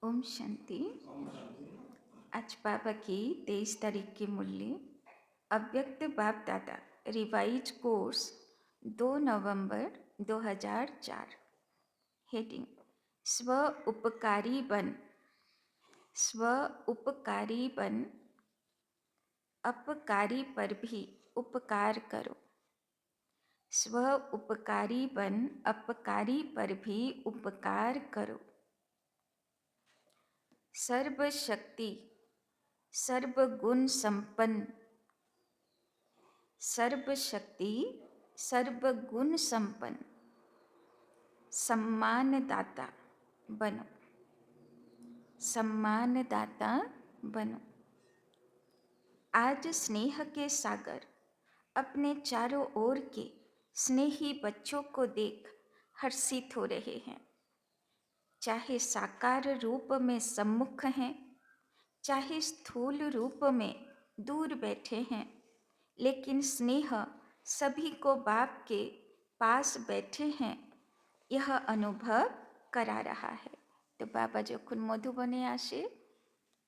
ओम शांति। आज बाबा की 23 तारीख की मुरली अव्यक्त बाप दादा रिवाइज कोर्स 2 नवंबर 2004। हेडिंग स्व उपकारी बन। स्व उपकारी बन, अपकारी पर भी उपकार करो। स्व उपकारी बन, अपकारी पर भी उपकार करो। सर्वशक्ति सर्वगुण संपन्न, सर्वशक्ति सर्वगुण संपन्न सम्मानदाता बनो। सम्मानदाता बनो। आज स्नेह के सागर अपने चारों ओर के स्नेही बच्चों को देख हर्षित हो रहे हैं। चाहे साकार रूप में सम्मुख हैं, चाहे स्थूल रूप में दूर बैठे हैं, लेकिन स्नेह सभी को बाप के पास बैठे हैं यह अनुभव करा रहा है। तो बाबा যখন মধুবনে আসে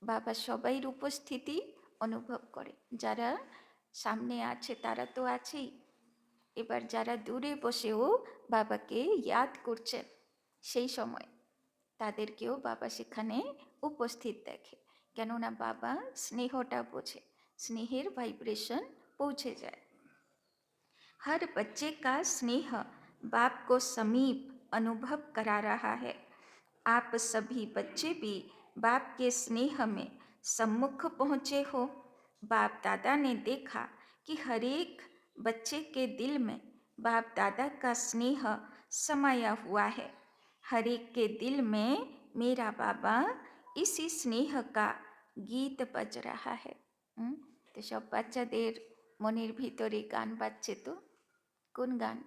বাবা সবাইর উপস্থিতি অনুভব করে। যারা সামনে আছে তারা তো আছেই, এবার যারা দূরে বসেও বাবাকে ইয়াদ করছেন সেই সময় তাদেরকেও বাবা সেখানে উপস্থিত দেখে। কেননা বাবা স্নেহটা বোঝে, स्नेहर वाइब्रेशन पहुँचे जाए। हर बच्चे का स्नेह बाप को समीप अनुभव करा रहा है। आप सभी बच्चे भी बाप के स्नेह में सम्मुख पहुँचे हो। बाप दादा ने देखा कि हर एक बच्चे के दिल में बाप दादा का स्नेह समाया हुआ है। हर एक के दिल में मेरा बाबा इसी स्नेह का गीत बज रहा है। तो सब বাচ্চাদের মনের ভিতরে গান বাজছে। তো কোন গান?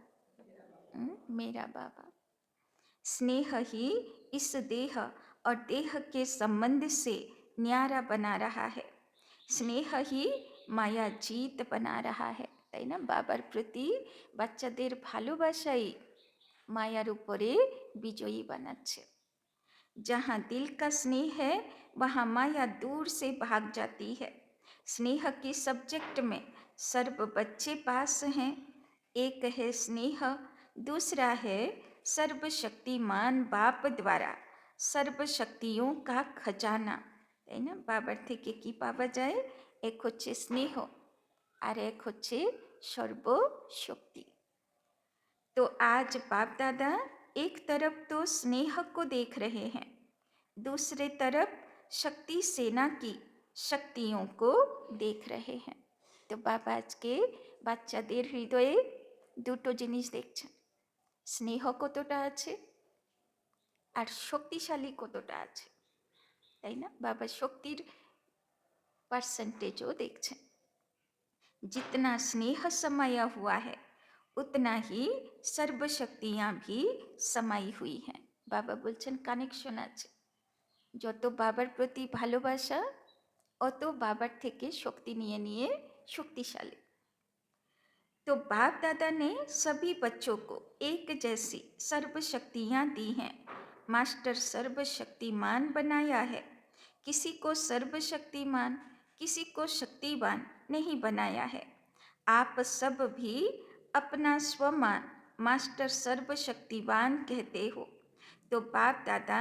मेरा बाबा। स्नेह ही इस देह और देह के संबंध से न्यारा बना रहा है। स्नेह ही माया जीत बना रहा है। তাই না? বাবার প্রতি বাচ্চাদের ভালোবাসাই মায়ার উপরে বিজয়ী বানাচ্ছে। जहाँ दिल का स्नेह है वहाँ माया दूर से भाग जाती है। स्नेह के सब्जेक्ट में सर्व बच्चे पास हैं। एक है स्नेह, दूसरा है सर्वशक्तिमान बाप द्वारा सर्व शक्तियों का खजाना। তাই না? বাবার থেকে কি পাওয়া যায়? এক হচ্ছে স্নেহ আর এক হচ্ছে सर्वशक्ति। तो आज बाप दादा एक तरफ तो स्नेह को देख रहे हैं, दूसरे तरफ शक्ति सेना की शक्तियों को देख रहे हैं। तो बाबा आज के বাচ্চাদের হৃদয়ে দুটো জিনিস দেখছেন, স্নেহ কতটা আছে আর শক্তিশালী কতটা আছে। তাই না? বাবা শক্তির परसेंटेजও দেখছেন। जितना स्नेह समाया हुआ है उतना ही सर्वशक्तियाँ भी समाई हुई हैं। बाबा बोलছেন কানেকশন আছে। যত বাবার প্রতি ভালোবাসা অত বাবার থেকে শক্তি নিয়ে নিয়ে শক্তিশালী। तो बाप दादा ने सभी बच्चों को एक जैसी सर्वशक्तियाँ दी हैं। मास्टर सर्वशक्तिमान बनाया है। किसी को सर्वशक्तिमान, किसी को शक्तिवान नहीं बनाया है। आप सब भी अपना स्वमान मास्टर सर्वशक्तिवान कहते हो। तो बाप दादा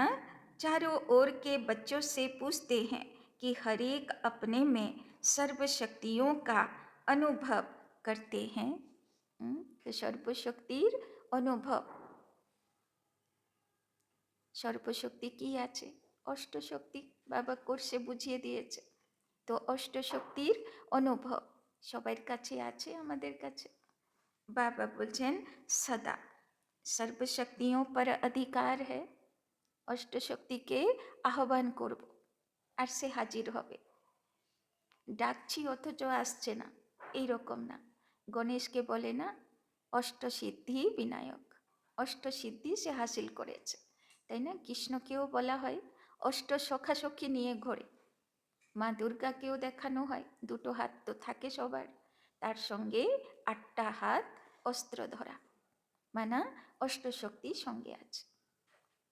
चारों ओर के बच्चों से पूछते हैं कि हर एक अपने में सर्वशक्तियों का अनुभव करते हैं। तो सर्वशक्तिर अनुभव, सर्वशक्ति की আছে? অষ্টশক্তি। বাবা কোর্সে বুঝিয়ে দিয়েছে। তো অষ্টশক্তির অনুভব সবার কাছে আছে, আমাদের কাছে। बाबा बोलছেন सदा सर्वशक्तियों पर अधिकार है। অষ্টশক্তিকে আহ্বান করব আর সে হাজির হবে। ডাকছি অথচ আসছে না, এইরকম না। গণেশকে বলে না অষ্টসিদ্ধি বিনায়ক, অষ্টসিদ্ধি সে হাসিল করেছে। তাই না? কৃষ্ণকেও বলা হয় অষ্ট সখা সখী নিয়ে ঘোরে। মা দুর্গাকেও দেখানো হয় দুটো হাত তো থাকে সবার, তার সঙ্গে 8টা হাত অস্ত্র ধরা, মানে অষ্টশক্তি সঙ্গে আছে।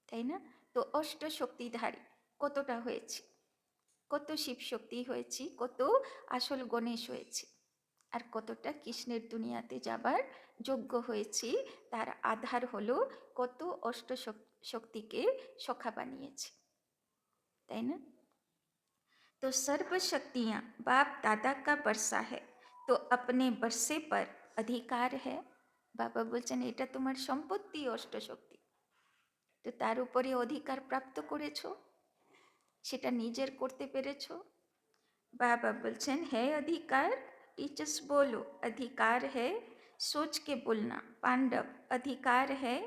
তাই না? তো অষ্টশক্তিধারী কতটা হয়েছি, কত শিবশক্তি হয়েছি, কত আসল গণেশ হয়েছি, আর কতটা কৃষ্ণের দুনিয়াতে যাবার যোগ্য হয়েছি। তার আধার হলো কত অষ্ট শক্তিকে সখা বানিয়েছি, তাই না? तो सर्व शक्तियाँ बाप दादा का बरसा है, तो अपने बरसे पर अधिकार है। বাবা বলছেন এটা তোমার সম্পত্তি অষ্ট শক্তি, তো তার উপরে অধিকার প্রাপ্ত করেছো, সেটা নিজের করতে পেরেছো। बाबा बोलছেন है अधिकार, टीचर्स बोलो अधिकार है, सोच के बोलना पांडव अधिकार है,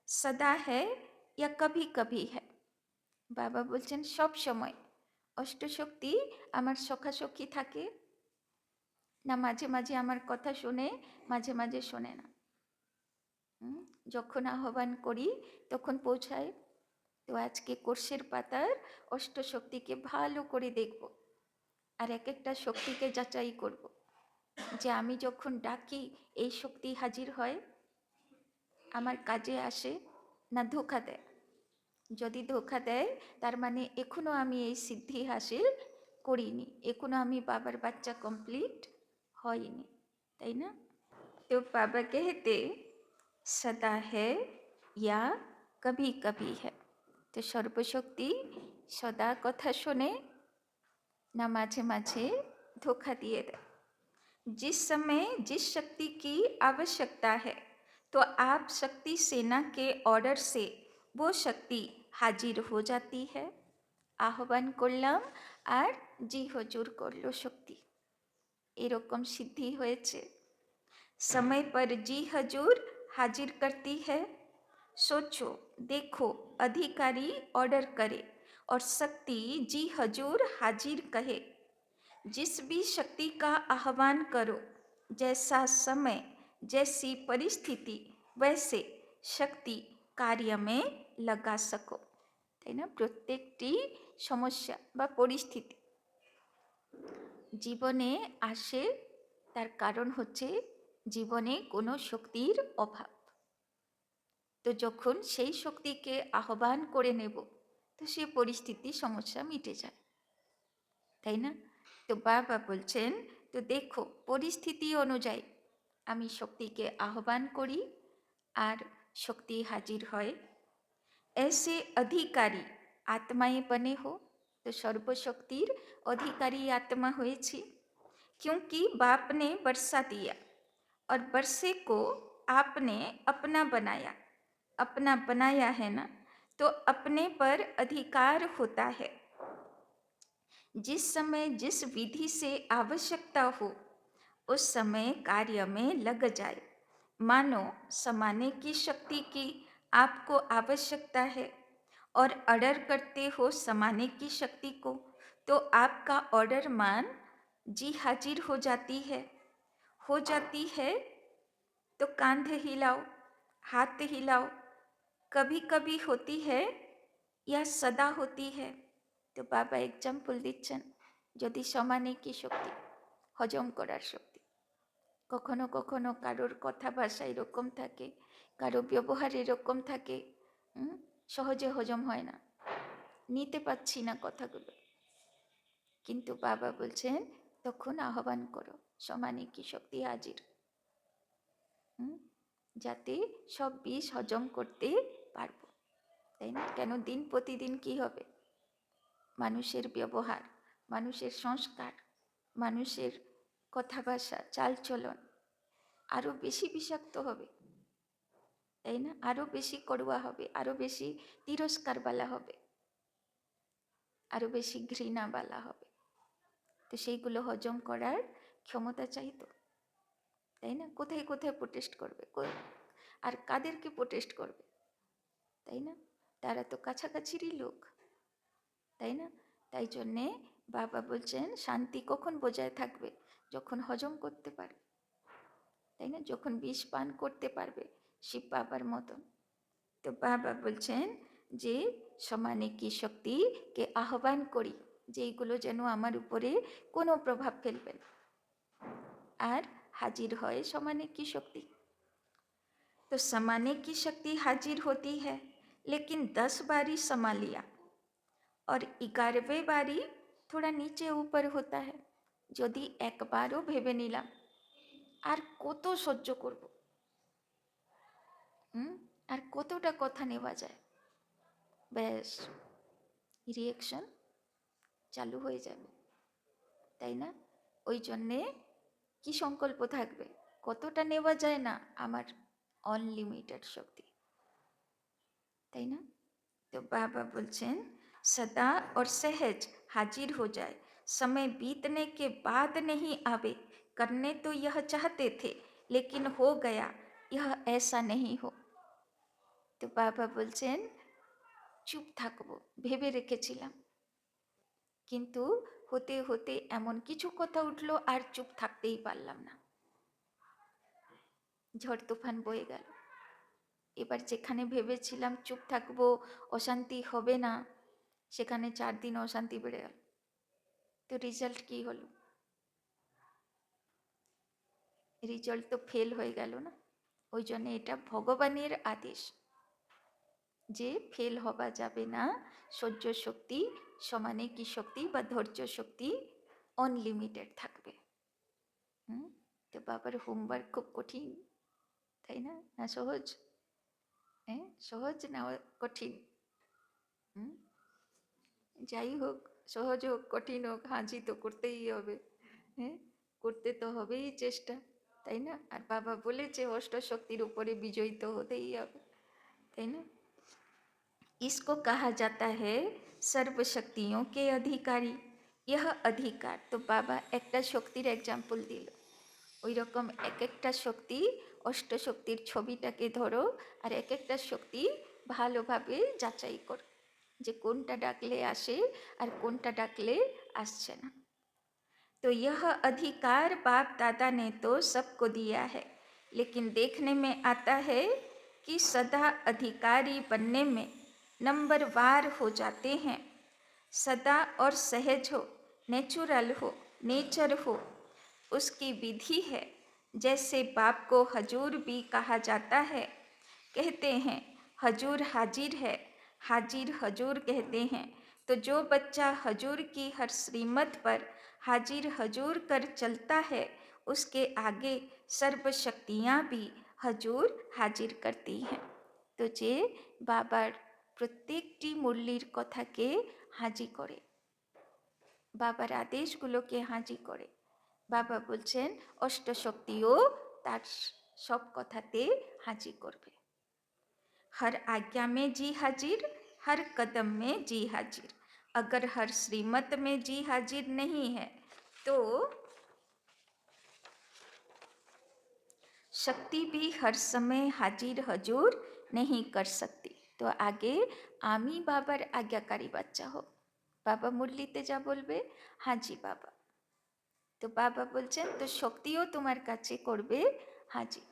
सदा है या कभी कभी है। বাবা বলছেন সব সময় অষ্টশক্তি আমার সখাসখী থাকে না, মাঝে মাঝে আমার কথা শোনে, মাঝে মাঝে শোনে না। যখন আহ্বান করি তখন পৌঁছায়। তো আজকে কোর্সের পাতার অষ্টশক্তিকে ভালো করে দেখব, আর এক একটা শক্তিকে যাচাই করব যে আমি যখন ডাকি এই শক্তি হাজির হয়, আমার কাজে আসে না ধোঁকা দেয়। যদি ধোঁকা দেয় তার মানে এখনো আমি এই সিদ্ধি হাসিল করিনি, এখনো আমি বাবার বাচ্চা কমপ্লিট হয়নি, তাই না? তো বাবা कहते सदा है या कभी कभी है। তো সর্বশক্তি সদা কথা শোনে না মাঝে মাঝে ধোঁকা দিয়ে দেয়। जिस समय जिस शक्ति की आवश्यकता है, तो आप शक्ति सेना के ऑर्डर से वो शक्ति हाजिर हो जाती है। আহ্বান করলাম আর জি হজুর করলো শক্তি, এরকম সিদ্ধি হয়েছে। समय पर जी हजूर हाजिर करती है। सोचो देखो अधिकारी ऑर्डर करे और शक्ति जी हजूर हाजिर कहे। जिस भी शक्ति का आह्वान करो, जैसा समय जैसी परिस्थिति वैसे शक्ति कार्य में लगा सको, তাই না? প্রত্যেকটি সমস্যা বা পরিস্থিতি জীবনে আসে, তার কারণ হচ্ছে জীবনে কোনো শক্তির অভাব। তো যখন সেই শক্তিকে আহ্বান করে নেব, তো সে পরিস্থিতি সমস্যা মিটে যায়, তাই না? তো বাবা বলছেন তো দেখো পরিস্থিতি অনুযায়ী আমি শক্তিকে আহ্বান করি আর শক্তি হাজির হয়। ऐसे अधिकारी आत्माएं बने हो, तो सर्वशक्तिर अधिकारी आत्मा হয়েছি। क्योंकि बाप ने बरसा दिया और बरसे को आपने अपना बनाया, अपना बनाया है ना, तो अपने पर अधिकार होता है। जिस समय जिस विधि से आवश्यकता हो उस समय कार्य में लग जाए। मानो समाने की शक्ति की आपको आवश्यकता है और ऑर्डर करते हो समाने की शक्ति को, तो आपका ऑर्डर मान जी हाजिर हो जाती है। हो जाती है तो कांधे हिलाओ, हाथ हिलाओ, कभी कभी होती है या सदा होती है। তো বাবা এক্সাম্পল দিচ্ছেন, যদি সমানে কি শক্তি, হজম করার শক্তি, কখনো কখনো কারোর কথা ভাষা এরকম থাকে, কারো ব্যবহার এরকম থাকে, সহজে হজম হয় না, নিতে পারছি না কথাগুলো, কিন্তু বাবা বলছেন তখন আহ্বান করো সমানে কি শক্তি হাজির, যাতে সব বিষ হজম করতে পারবো, তাই না? কেন দিন প্রতিদিন কি হবে, মানুষের ব্যবহার, মানুষের সংস্কার, মানুষের কথা ভাষা চালচলন আরও বেশি বিষাক্ত হবে, তাই না? আরও বেশি করুয়া হবে, আরও বেশি তিরস্কারবালা হবে, আরও বেশি ঘৃণাবালা হবে। তো সেইগুলো হজম করার ক্ষমতা চাইতো, তাই না? কোথায় কোথায় প্রোটেস্ট করবে, আর কাদেরকে প্রোটেস্ট করবে, তাই না? তারা তো কাছাকাছিরই লোক, তাই না? তাই জন্যে বাবা বলছেন শান্তি কখন বজায় থাকবে, যখন হজম করতে পারবে, তাই না? যখন বিষ পান করতে পারবে শিব বাবার মতন। তো বাবা বলছেন যে সমানে কি শক্তিকে আহ্বান করি, যে এইগুলো যেন আমার উপরে কোনো প্রভাব ফেলবে না, আর হাজির হয় সমানে की शक्ति। तो समाने की शक्ति हाजिर होती है, लेकिन 10 बारी समा लिया और 11वें बारी थोड़ा नीचे ऊपर होता है। যদি একবারও ভেবে নিলাম আর কত সহ্য করব, আর কতটা কথা নেওয়া যায়, ব্যাস রিয়েকশন চালু হয়ে যাবে, তাই না? ওই জন্যে কি সংকল্প থাকবে, কতটা নেওয়া যায় না, আমার অনলিমিটেড শক্তি, তাই না? तो बाबा बोलছেন सदा और सहज हाजिर हो जाए, समय बीतने के बाद नहीं आवे, करने तो यह चाहते थे लेकिन हो गया, यह ऐसा नहीं हो। तो बाबा बोलছেন চুপ থাকবো ভেবে রেখেছিলাম, কিন্তু হতে হতে এমন কিছু কথা উঠলো আর চুপ থাকতেই পারলাম না, ঝড় তুফান বয়ে গেল। এবার যেখানে ভেবেছিলাম চুপ থাকবো, অশান্তি হবে না, সেখানে 4 দিন অশান্তি বেড়ে গেল। তো রেজাল্ট কি হলো? রেজাল্ট তো ফেল হয়ে গেল না। ওই জন্য এটা ভগবানের আদেশ যে ফেল হওয়া যাবে না, সহ্য শক্তি সমানে কি শক্তি বা ধৈর্য শক্তি অনলিমিটেড থাকবে। তো বাবার হোমওয়ার্ক খুব কঠিন, তাই না? না সহজ? হ্যাঁ, সহজ না কঠিন? যাই হোক, সহজ হোক কঠিন হোক, হাজি তো করতেই হবে। হ্যাঁ, করতে তো হবেই চেষ্টা, তাই না? আর বাবা বলেছে অষ্ট শক্তির উপরে বিজয়ী তো হতেই হবে, তাই না? इसको कहा जाता है सर्वशक्तियों के अधिकारी। यह अधिकार, तो बाबा একটা শক্তির এক্সাম্পল দিল, ওই রকম এক একটা শক্তি, অষ্ট শক্তির ছবিটাকে ধরো আর এক একটা শক্তি ভালোভাবে যাচাই করো যে কোনটা ডাকলে আসে আর কোনটা ডাকলে আসছে না। तो यह अधिकार बाप दादा ने तो सबको दिया है, लेकिन देखने में आता है कि सदा अधिकारी बनने में नंबरवार हो जाते हैं। सदा और सहज हो, नेचुरल हो, नेचर हो, उसकी विधि है। जैसे बाप को हजूर भी कहा जाता है, कहते हैं हजूर हाजिर है, हाजिर हजूर कहते हैं। तो जो बच्चा हजूर की हर श्रीमत पर हाजिर हजूर कर चलता है, उसके आगे सर्व शक्तियाँ भी हजूर हाजिर करती हैं। तो जे बाबार प्रत्येकटी मुरलिर कथाके हाजी करे, বাবার আদেশগুলোকে হাজি করে। বাবা বলছেন অষ্টশক্তিও তার সব কথাতে হাজি করবে। हर आज्ञा में जी हाजिर, हर कदम में जी हाजिर। अगर हर श्रीमत में जी हाजिर नहीं है तो शक्ति भी हर समय हाजिर हजूर नहीं कर सकती। तो आगे आमी बाबार आज्ञाकारी बच्चा हो, बाबा मुरलीते जा बोलबे हाजी बाबा। तो बाबा बोलছেন तो शक्तियों तुम्हारे काছে করবে हाजी।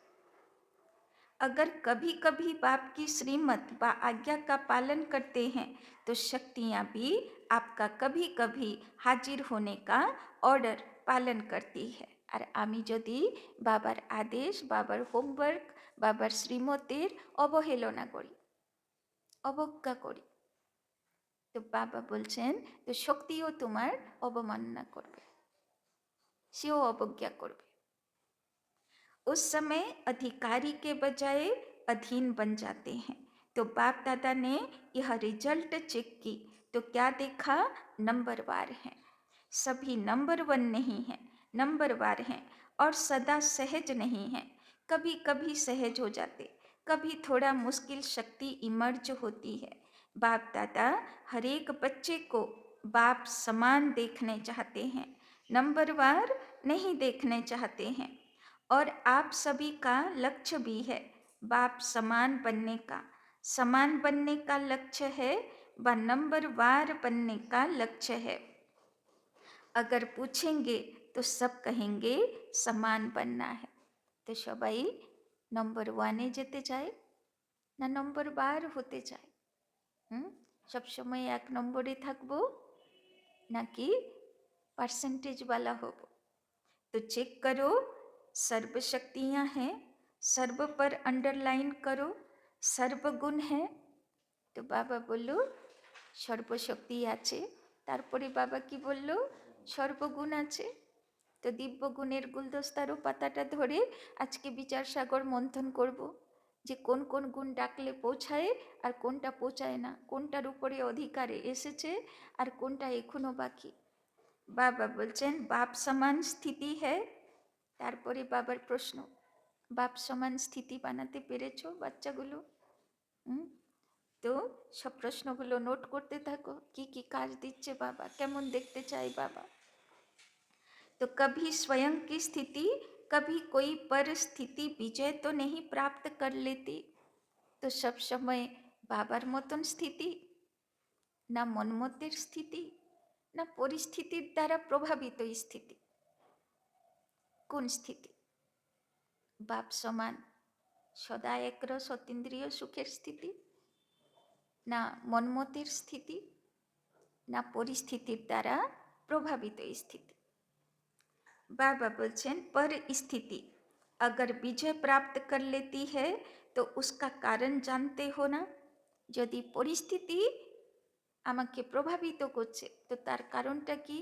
अगर कभी कभी बाप की श्रीमत व आज्ञा का पालन करते हैं तो शक्तियाँ भी आपका कभी कभी हाजिर होने का ऑर्डर पालन करती है। और आमी यदि बाबार आदेश, बाबार होमवर्क, बाबार श्रीमतेर अवहेलना करी, अवज्ञा करी, तो बाबा बोलছেন तो शक्तियों तुम्हार अवमानना करবে, सेও अवज्ञा करবে। उस समय अधिकारी के बजाय अधीन बन जाते हैं। तो बाप दादा ने यह रिजल्ट चेक की तो क्या देखा, नंबरवार हैं, सभी नंबर 1 नहीं हैं, नंबरवार हैं और सदा सहज नहीं हैं। कभी कभी सहज हो जाते, कभी थोड़ा मुश्किल शक्ति इमर्ज होती है। बाप दादा हर एक बच्चे को बाप समान देखने चाहते हैं, नंबरवार नहीं देखने चाहते हैं। और आप सभी का लक्ष्य भी है बाप समान बनने का। समान बनने का लक्ष्य है व नंबरवार बनने का लक्ष्य है। अगर पूछेंगे तो सब कहेंगे समान बनना है। तो सबाई नंबर 1 যেতে চায় না নম্বরবার হতে চায়? সবসময় 1 নম্বরে থাকবো নাকি পার্সেন্টেজ वाला হব? तो चेक करो, सर्व शक्तियाँ हैं, सर्व पर अंडरलाइन करो, सर्व गुण है। तो बाबा बोलो সর্বশক্তি আছে, তারপরে বাবা কি বলল, সর্বগুণ আছে। তো দিব্য গুণের গুলদস্তারও পাতাটা ধরে আজকে বিচার সাগর মন্থন করব, যে কোন কোন গুণ ডাকলে পৌঁছায় আর কোনটা পৌঁছায় না, কোনটার উপরে অধিকারে এসেছে আর কোনটা এখনো বাকি। বাবা বলছেন বাপ সমান স্থিতি হ্যায়। তারপরে বাবার প্রশ্ন, বাপ সমান স্থিতি বানাতে পেরেছো বাচ্চাগুলো? তো সব প্রশ্নগুলো নোট করতে থাকো, কি কি কাজ দিচ্ছে বাবা, কেমন দেখতে চাই বাবা। तो कभी स्वयं की स्थिति, कभी कोई परिस्थिति विजय तो नहीं प्राप्त कर लेती। तो सब समय बाबार मतन स्थिति, ना मनमतेर स्थिति, ना परिस्थितिर द्वारा प्रभावित स्थिति। কোন স্থিতি? বাপ সমান সদা একরস অতীন্দ্রিয় সুখের স্থিতি, না মনমতের স্থিতি, না পরিস্থিতির দ্বারা প্রভাবিত স্থিতি। बाबा बोलছেন परिस्थिति अगर विजय प्राप्त कर लेती है तो उसका कारण जानते हो ना। যদি পরিস্থিতি আমাকে প্রভাবিত করছে তো তার কারণটা কি?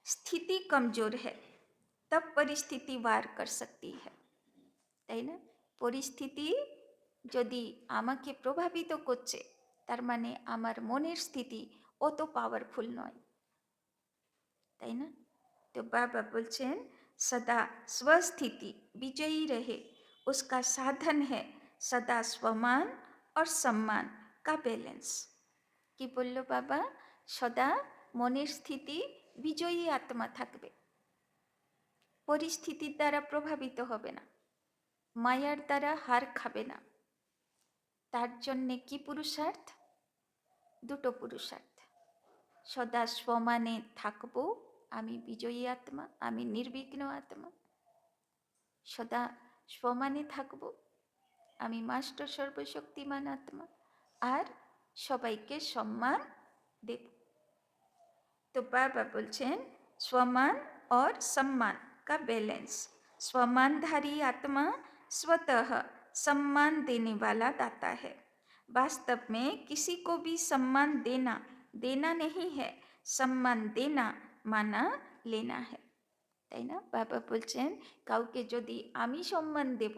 স্থিতি কমজোর है तब परिस्थिति वार कर सकती है, তাই না? পরিস্থিতি যদি আমাকে প্রভাবিত করছে তার মানে আমার মনের স্থিতি অত পাওয়ারফুল নয়, তাই না? तो बाबा बोलছেন सदा स्वस्थिति विजयी रहे, उसका साधन है सदा स्वमान और सम्मान का बैलेंस। কি বলল বাবা? সদা মনের স্থিতি বিজয়ী আত্মা থাকবে, পরিস্থিতির দ্বারা প্রভাবিত হবে না, মায়ার দ্বারা হার খাবে না। তার জন্যে কি পুরুষার্থ? দুটো পুরুষার্থ। সদা স্বমানে থাকবো, আমি বিজয়ী আত্মা, আমি নির্বিঘ্ন আত্মা। সদা স্বমানে থাকবো, আমি মাস্টার সর্বশক্তিমান আত্মা, আর সবাইকে সম্মান দেব। তো বাবা বলছেন स्वमान और सम्मान का बैलेंस। स्वमानधारी आत्मा स्वतः सम्मान देने वाला दाता है। वास्तव में किसी को भी सम्मान देना देना नहीं है, सम्मान देना माना लेना है, তাই না? বাবা বলছেন কাউকে যদি আমি সম্মান দেব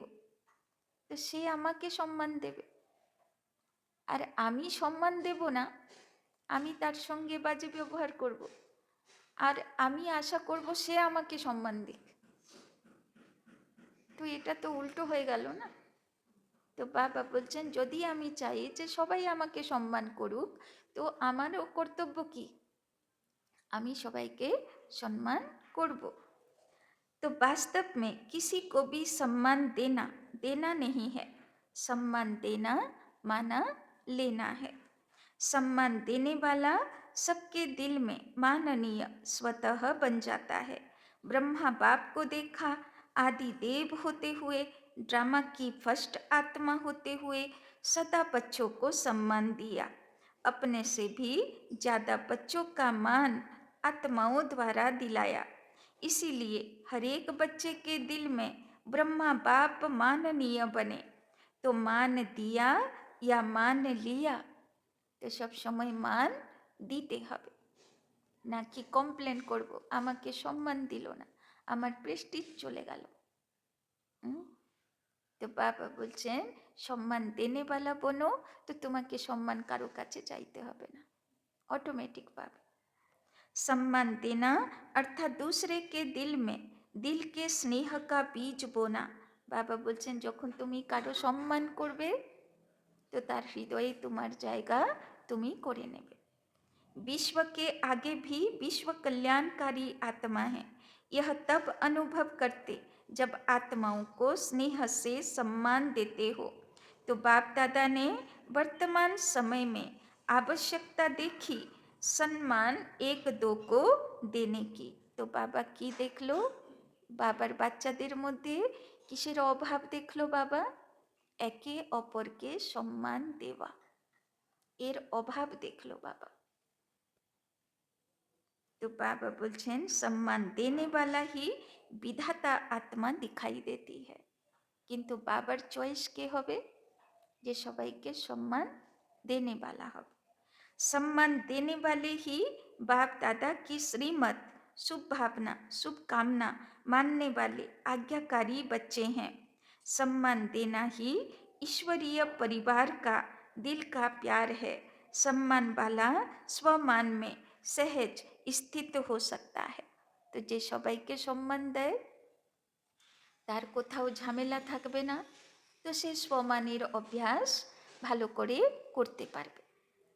তো সে আমাকে সম্মান দেবে, আর আমি সম্মান দেব না, আমি তার সঙ্গে বাজে ব্যবহার করব, আর আমি আশা করব সে আমাকে সম্মান দিক, তো এটা তো উল্টো হয়ে গেল না। তো বাবা বলছেন যদি আমি চাই যে সবাই আমাকে সম্মান করুক তো আমারও কর্তব্য কি? আমি সবাইকে সম্মান করব। तो वास्तव में किसी को भी सम्मान देना देना नहीं है, सम्मान देना माना लेना है। सम्मान देने वाला सबके दिल में माननीय स्वतः बन जाता है। ब्रह्मा बाप को देखा, आदि देव होते हुए, ड्रामा की फर्स्ट आत्मा होते हुए सदा बच्चों को सम्मान दिया। अपने से भी ज़्यादा बच्चों का मान आत्माओं द्वारा दिलाया। इसीलिए हर एक बच्चे के दिल में ब्रह्मा बाप माननीय बने। तो मान दिया या मान लिया, তো সব সময় মান দিতে হবে, নাকি কমপ্লেন করব আমাকে সম্মান দিল না, আমার প্রেস্টিজ চলে গেল। তো বাবা বলছেন সম্মান দেনে वाला বনো তো তোমাকে সম্মান কারো কাছে চাইতে হবে না, অটোমেটিক পাবে। सम्मान देना अर्थात दूसरे के दिल में दिल के स्नेह का बीज बोना। বাবা বলছেন যখন তুমি কারো সম্মান করবে तो तार हृदय तुम्हार जायगा तुमी करे नेबे। विश्व के आगे भी विश्व कल्याणकारी आत्मा है, यह तब अनुभव करते जब आत्माओं को स्नेह से सम्मान देते हो। तो बाप दादा ने वर्तमान समय में आवश्यकता देखी सम्मान एक दो को देने की। तो बाबा की देख लो, बाबार बाच्चादेर मध्य किसेर अभाव देखलो बाबा? একে অপরকে সম্মান দেওয়া, এর অভাব দেখলো বাবা। तो बाबा बोलছেন सम्मान देने वाला ही विधाता आत्मा दिखाई देती है। কিন্তু বাবার চয়েস কে হবে? যে সবাইকে সম্মান দেনে वाला হবে। सम्मान देने वाले ही बाप दादा की श्रीमत, शुभ भावना, शुभ कामना मानने वाले आज्ञाकारी बच्चे हैं। सम्मान देना ही ईश्वरीय परिवार का दिल का प्यार है। सम्मान वाला स्वमान में सहज स्थित हो सकता है। तो जे सबाइके सम्मान দেয় তার কোথাও ঝামেলা থাকবে না, তো সে সম্মানের অভ্যাস ভালো করে করতে পারবে।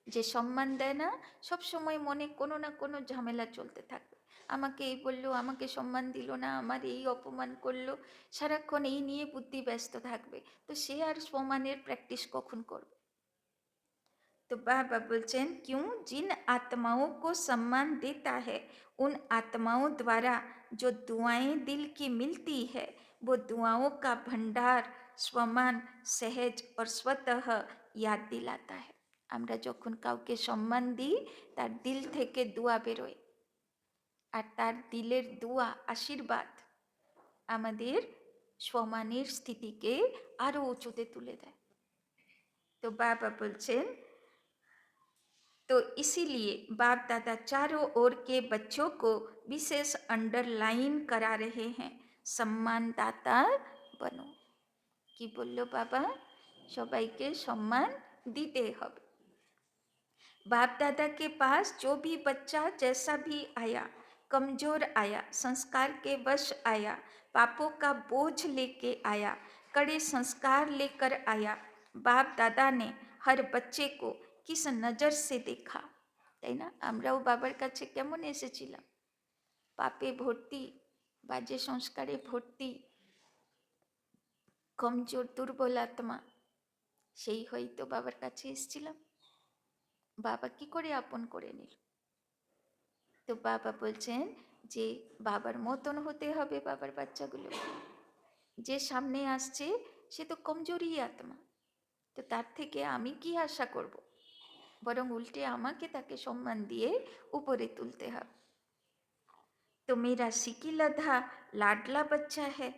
যে সম্মান দেয় না, সব সময় মনে কোনো না কোনো ঝামেলা চলতে থাকবে। আমাকে এই বললো, আমাকে সম্মান দিল না, আমার এই অপমান করলো, সারাক্ষণ এই নিয়ে বুদ্ধি ব্যস্ত থাকবে। তো সে আর সম্মানের প্র্যাকটিস কখন করবে? तो बाबा बोलचैन क्यों जिन आत्माओं को सम्मान देता है उन आत्माओं द्वारा जो दुआएं दिल की मिलती है वो दुआओं का भंडार स्वमान सहज और स्वतः याद दिलाता है। আমরা যখন কাউকে সম্মান দিই তার দিল থেকে দোয়া বেরোয়, আর তার দিলের দোয়া আশীর্বাদ আমাদের সম্মানের স্থিতিকে আরো উঁচুতে তুলে দেয়। তো বাবা বলছেন तो इसीलिए बाप दादा चारों ओर के बच्चों को विशेष अंडरलाइन करा रहे हैं, सम्मानदाता बनो। कि बोलो बाबा सबाइके सम्मान दीते हबे। बाप दादा के पास जो भी बच्चा जैसा भी आया, कमजोर आया, संस्कार के वश आया, पापों का बोझ लेके आया, कड़े संस्कार लेकर आया, बाप दादा ने हर बच्चे को किस नज़र से देखा, তাই না? আমরাও বাবার কাছে কেমন এসেছিলাম, পাপে ভর্তি, বাজে সংস্কারে ভর্তি, কমজোর দুর্বল আত্মা, সেই হয়তো বাবার কাছে এসেছিলাম। বাবা কি করে আপন করে নিল? তো বাবা বলছেন যে বাবার মতন হতে হবে বাবার বাচ্চাগুলো। যে সামনে আসছে সে তো কমজোরি আত্মা, তো তার থেকে আমি কি আশা করব? বরং উল্টে আমাকে তাকে সম্মান দিয়ে উপরে তুলতে হবে। तो मेरा सिकिलधा लाडला बच्चा है,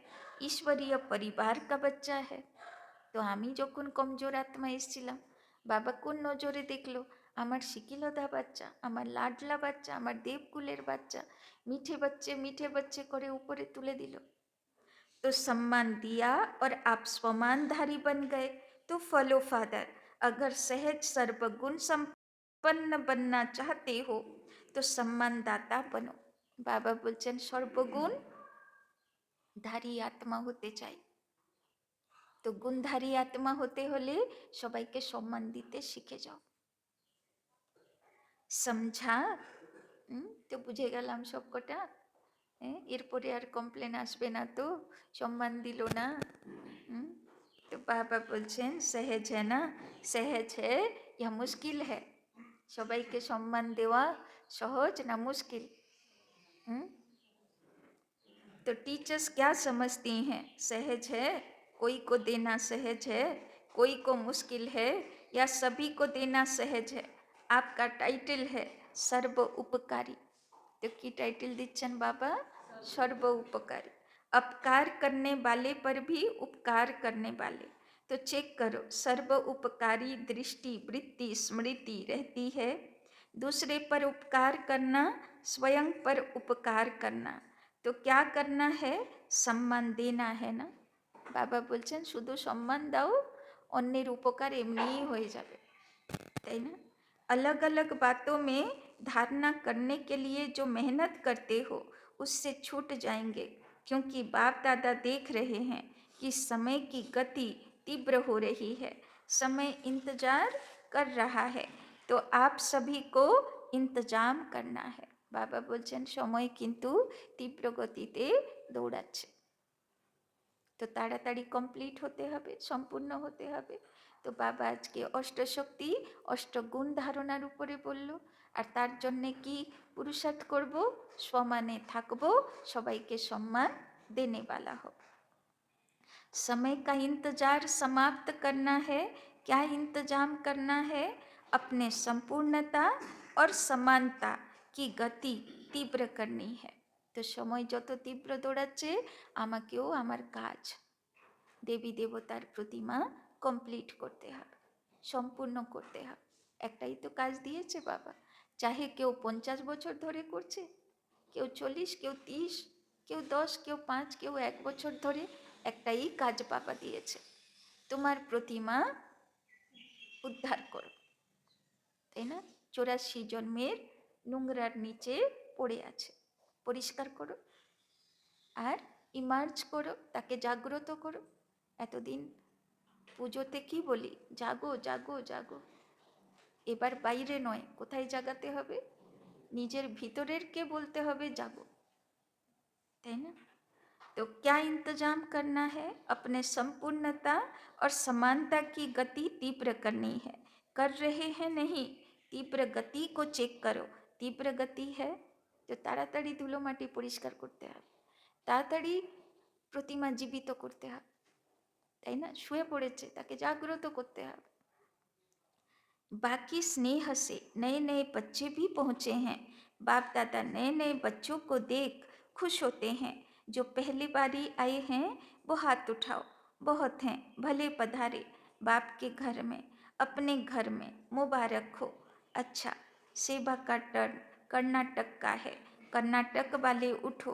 ईश्वरीय परिवार का बच्चा है। তো আমি যখন কমজোর আত্মা এসেছিলাম, বাবা কোন নজরে দেখলো? আমার শিকিলধা বাচ্চা, আমার লাডলা বাচ্চা, আমার দেবকুলের বাচ্চা, মিঠে बच्चे করে উপরে তুলে দিল। तो सम्मान दिया और आप स्वमानधारी बन गए तो फॉलो फादर। अगर सहज सर्वगुण संपन्न बनना चाहते हो तो सम्मानदाता बनो। बाबा बोलছেন সর্বগুণ ধারী আত্মা হতে চাই, তো গুণধারী আত্মা হতে হলে সবাইকে সম্মান দিতে শিখে যাও। समझा? তো বুঝে গেলাম সবকটা। এরপরে আর কমপ্লেন আসবে না তো, সম্মান দিল না। तो बाबा बोलছেন सहज है ना, सहज है या मुश्किल है? সবাইকে সম্মান দেওয়া সহজ না মুশকিল? तो टीचर्स क्या समझती हैं, सहज है, कोई को देना सहज है, कोई को मुश्किल है, या सभी को देना सहज है? आपका टाइटल है सर्व उपकारी। तो की टाइटल दिच्छन बाबा? सर्व उपकारी। अपकार करने वाले पर भी उपकार करने वाले। तो चेक करो, सर्व उपकारी दृष्टि वृत्ति स्मृति रहती है। दूसरे पर उपकार करना, स्वयं पर उपकार करना। तो क्या करना है? सम्मान देना है ना। बाबा बोलছেন শুধু সম্মান দাও, অন্যের উপকার এমনিই হয়ে যাবে, তাই না? अलग अलग बातों में धारणा करने के लिए जो मेहनत करते हो उससे छूट जाएंगे, क्योंकि बाप दादा देख रहे हैं कि समय की गति तीव्र हो रही है, समय इंतजार कर रहा है, तो आप सभी को इंतजाम करना है। बाबा बोलছেন সময় কিন্তু তীব্র গতিতে দৌড়াচ্ছে, তো তাড়াতাড়ি কমপ্লিট হতে হবে, সম্পূর্ণ হতে হবে। তো বাবা আজকে অষ্টশক্তি অষ্টগুণ ধারণার উপরে বলল, আর তার জন্যে কি পুরুষার্থ করব? সমানে থাকবো, সবাইকে সম্মান देने वाला हो। समय का इंतजार समाप्त करना है। क्या इंतजाम करना है? अपने संपूर्णता और समानता की गति तीव्र करनी है। তো সময় যত তীব্র দৌড়াচ্ছে, আমাকেও আমার কাজ দেবী দেবতার প্রতিমা কমপ্লিট করতে হবে, সম্পূর্ণ করতে হবে। একটাই তো কাজ দিয়েছে বাবা, চাহে কেউ 50 বছর ধরে করছে, কেউ 40, কেউ 30, কেউ 10, কেউ 5, কেউ 1 বছর ধরে, একটাই কাজ বাবা দিয়েছে, তোমার প্রতিমা উদ্ধার করো, তাই না? 84 জন্মের নোংরার নিচে পড়ে আছে, পরিষ্কার করো আর ইমার্জ করো, তাকে জাগ্রত করো। এতদিন পুজোতে কি বলি, জাগো জাগো জাগো, এবার বাইরে নয়, কোথায় জাগাতে হবে? নিজের ভিতরের কে বলতে হবে জাগো, তাই না? तो क्या इंतजाम करना है? अपने संपूर्णता और समानता की गति तीव्र करनी है। कर रहे हैं नहीं, तीव्र गति को चेक करो। तीव्र गति है তো তাড়াতাড়ি ধুলো মাটি পরিষ্কার করতে হবে, তাড়াতাড়ি প্রতিমা জীবিত করতে হবে, তাই না? শুয়ে পড়েছে, তাকে জাগ্রত করতে হবে। बाकी स्नेह से नए नए बच्चे भी पहुँचे हैं। बाप दादा नए नए बच्चों को देख खुश होते हैं। जो पहली बारी आए हैं वो हाथ उठाओ, बहुत हैं, भले पधारे बाप के घर में, अपने घर में, मुबारक हो। अच्छा, सेवा का टर्न कर्नाटक का है, कर्नाटक वाले उठो,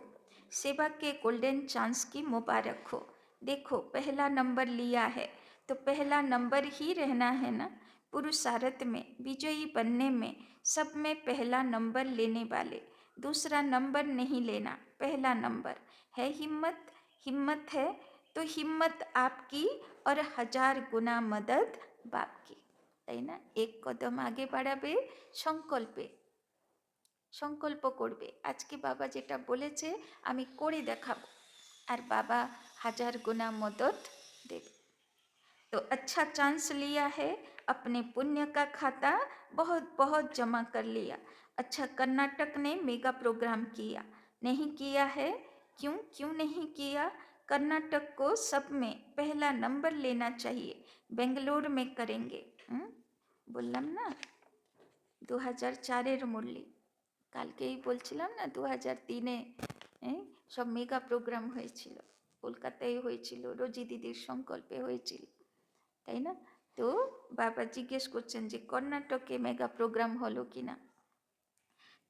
सेवा के गोल्डन चांस की मुबारक हो। देखो पहला नंबर लिया है तो पहला नंबर ही रहना है ना। पुरुषार्थ में विजयी बनने में सब में पहला नंबर लेने वाले, दूसरा नंबर नहीं लेना, पहला नंबर है। हिम्मत, हिम्मत है तो हिम्मत आपकी और 1000 गुना मदद बाप की, তাই না? এক কদম আগে বাড়াবে সংকল্পে, সংকল্প করবে আজকে বাবা যেটা বলেছে আমি করে দেখাবো, আর বাবা 1000 গুণা মদত দেবে। तो अच्छा चांस लिया है, अपने पुण्य का खाता बहुत बहुत जमा कर लिया। अच्छा, कर्नाटक ने मेगा प्रोग्राम किया, नहीं किया है? क्यों क्यों नहीं किया? कर्नाटक को सब में पहला नंबर लेना चाहिए, बेंगलोर में करेंगे। বললাম না 2004-এর মুরলি, কালকেই বলছিলাম না 2003-এ সব মেগা প্রোগ্রাম হয়েছিল, কলকাতায় হয়েছিল, রোজি দিদির সংকল্পে হয়েছিল, তাই না? তো বাবা জিজ্ঞেস করছেন যে কর্ণাটকে মেগা प्रोग्राम হলো কি না।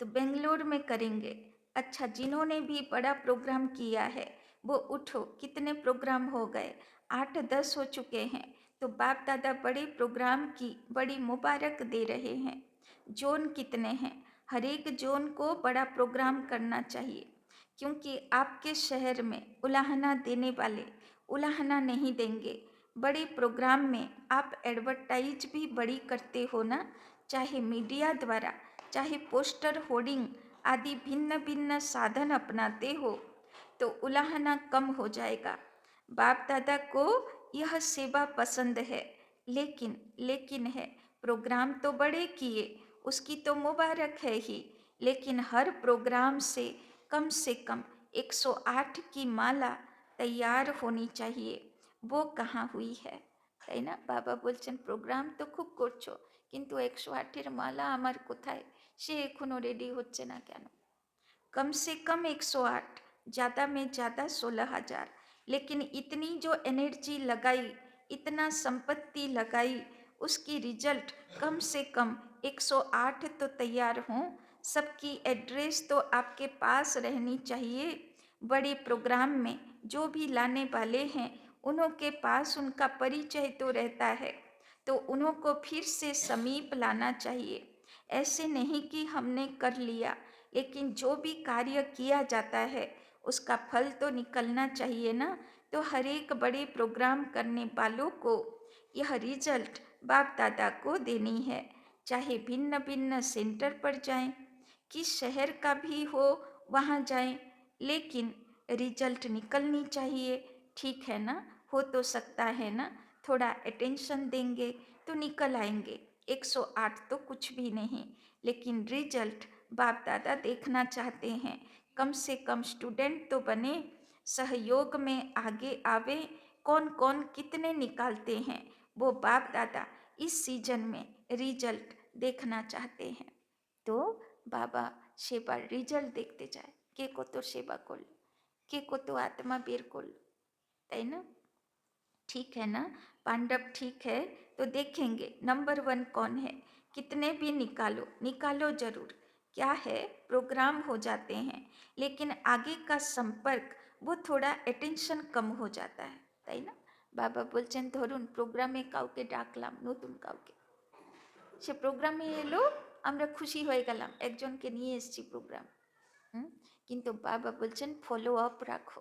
तो बेंगलोर में करेंगे। अच्छा, जिन्होंने भी बड़ा प्रोग्राम किया है वो उठो, कितने प्रोग्राम हो गए? 8-10 हो चुके हैं। तो बाप दादा बड़े प्रोग्राम की बड़ी मुबारक दे रहे हैं। जोन कितने हैं? हर एक जोन को बड़ा प्रोग्राम करना चाहिए, क्योंकि आपके शहर में उलाहना देने वाले उलाहना नहीं देंगे। बड़े प्रोग्राम में आप एडवर्टाइज भी बड़ी करते हो ना, चाहे मीडिया द्वारा, चाहे पोस्टर, होर्डिंग आदि भिन्न भिन्न साधन अपनाते हो, तो उलाहना कम हो जाएगा। बाप दादा को यह सेवा पसंद है, लेकिन है, प्रोग्राम तो बड़े किए, उसकी तो मुबारक है ही, लेकिन हर प्रोग्राम से कम 108 की माला तैयार होनी चाहिए। वो कहाँ हुई है, তাই না? বাবা বলছেন প্রোগ্রাম তো খুব করছো, কিন্তু 108-এর মালা আমার কোথায়, সে এখনো রেডি হচ্ছে না কেন? कम से कम 108, ज़्यादा में ज़्यादा 16,000, लेकिन इतनी जो एनर्जी लगाई, इतना संपत्ति लगाई, उसकी रिजल्ट कम से कम 108 तो तैयार हों। सबकी एड्रेस तो आपके पास रहनी चाहिए। बड़े प्रोग्राम में जो भी लाने वाले हैं उन्हों के पास उनका परिचय तो रहता है, तो उन्हों को फिर से समीप लाना चाहिए। ऐसे नहीं कि हमने कर लिया, लेकिन जो भी कार्य किया जाता है उसका फल तो निकलना चाहिए ना। तो हर एक बड़े प्रोग्राम करने वालों को यह रिजल्ट बाप दादा को देनी है, चाहे भिन्न भिन्न सेंटर पर जाएं, किस शहर का भी हो वहाँ जाएं, लेकिन रिजल्ट निकलनी चाहिए। ठीक है ना? हो तो सकता है ना, थोड़ा अटेंशन देंगे तो निकल आएंगे। 108 तो कुछ भी नहीं, लेकिन रिजल्ट बाप दादा देखना चाहते हैं। कम से कम स्टूडेंट तो बने, सहयोग में आगे आवे। कौन कौन कितने निकालते हैं वो बाप दादा इस सीजन में रिजल्ट देखना चाहते हैं। তো বাবা সেবার রেজাল্ট দেখতে চায়, কে কত সেবা করলো, কে কত আত্মা বের করলো, তাই না? ठीक है ना? पांडव ठीक है, तो देखेंगे नंबर 1 कौन है। कितने भी निकालो निकालो जरूर, क्या है प्रोग्राम हो जाते हैं, लेकिन आगे का संपर्क वो थोड़ा अटेंशन कम हो जाता है, তাই না? বাবা বলছেন ধরুন প্রোগ্রামে কাউকে ডাকলাম, নতুন কাউকে, সে প্রোগ্রামে এলো, আমরা খুশি হয়ে গেলাম, একজনকে নিয়ে এসেছি প্রোগ্রাম, কিন্তু বাবা বলছেন ফলো আপ রাখো,